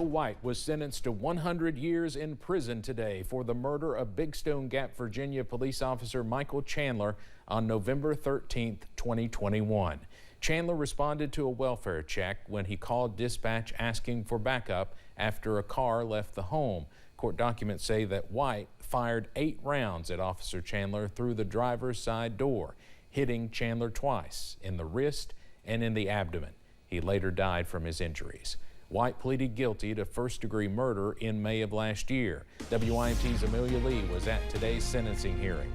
White was sentenced to 100 years in prison today for the murder of Big Stone Gap, Virginia police officer Michael Chandler on November 13, 2021. Chandler responded to a welfare check when he called dispatch asking for backup after a car left the home. Court documents say that White fired 8 rounds at Officer Chandler through the driver's side door, hitting Chandler twice in the wrist and in the abdomen. He later died from his injuries. White pleaded guilty to first-degree murder in May of last year. WYMT's Amelia Lee was at today's sentencing hearing.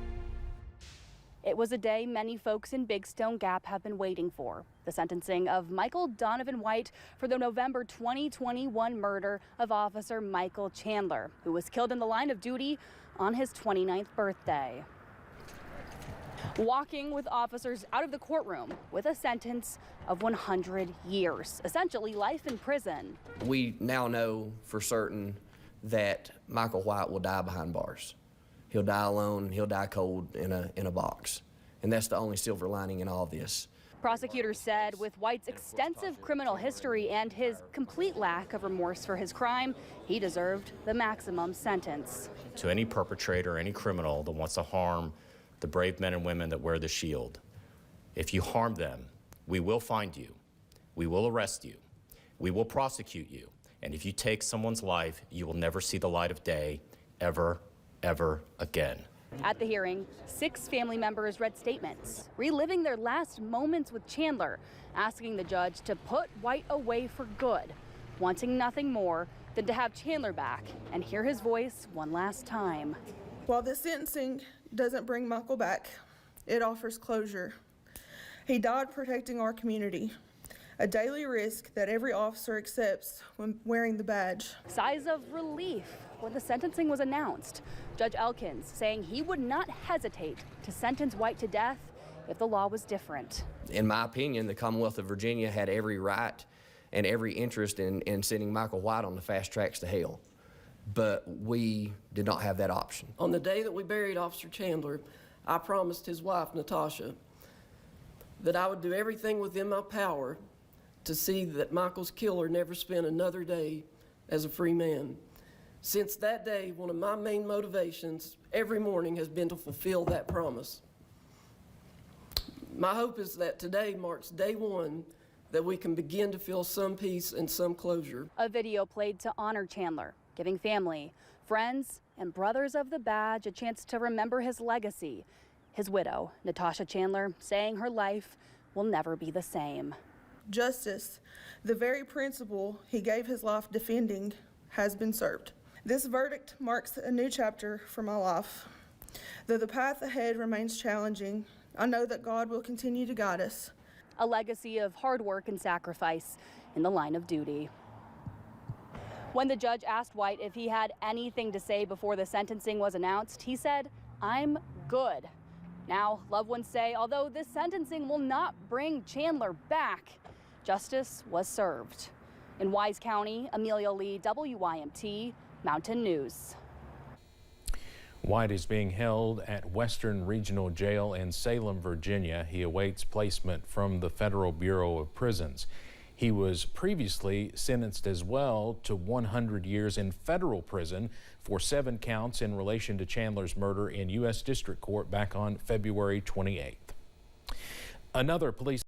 It was a day many folks in Big Stone Gap have been waiting for. The sentencing of Michael Donovan White for the November 2021 murder of Officer Michael Chandler, who was killed in the line of duty on his 29th birthday. Walking with officers out of the courtroom with a sentence of 100 years, essentially life in prison. We now know for certain that Michael White will die behind bars. He'll die alone, he'll die cold in a box. And that's the only silver lining in all this. Prosecutors said with White's extensive criminal history and his complete lack of remorse for his crime, he deserved the maximum sentence. To any perpetrator, any criminal that wants to harm the brave men and women that wear the shield, if you harm them, we will find you, we will arrest you, we will prosecute you, and if you take someone's life, you will never see the light of day ever again. At the hearing, 6 family members read statements, reliving their last moments with Chandler, asking the judge to put White away for good, wanting nothing more than to have Chandler back and hear his voice one last time. While this sentencing doesn't bring Michael back, it offers closure. He died protecting our community, a daily risk that every officer accepts when wearing the badge. Sighs of relief when the sentencing was announced. Judge Elkins saying he would not hesitate to sentence White to death if the law was different. In my opinion, the Commonwealth of Virginia had every right and every interest in sending Michael White on the fast tracks to hell. But we did not have that option. On the day that we buried Officer Chandler, I promised his wife, Natasha, that I would do everything within my power to see that Michael's killer never spent another day as a free man. Since that day, one of my main motivations every morning has been to fulfill that promise. My hope is that today marks day 1 that we can begin to feel some peace and some closure. A video played to honor Chandler, giving family, friends, and brothers of the badge a chance to remember his legacy. His widow, Natasha Chandler, saying her life will never be the same. Justice, the very principle he gave his life defending, has been served. This verdict marks a new chapter for my life. Though the path ahead remains challenging, I know that God will continue to guide us. A legacy of hard work and sacrifice in the line of duty. When the judge asked White if he had anything to say before the sentencing was announced, he said, "I'm good." Now, loved ones say, although this sentencing will not bring Chandler back, justice was served. In Wise County, Amelia Lee, WYMT, Mountain News. White is being held at Western Regional Jail in Salem, Virginia. He awaits placement from the Federal Bureau of Prisons. He was previously sentenced as well to 100 years in federal prison for 7 counts in relation to Chandler's murder in U.S. District Court back on February 28th. Another police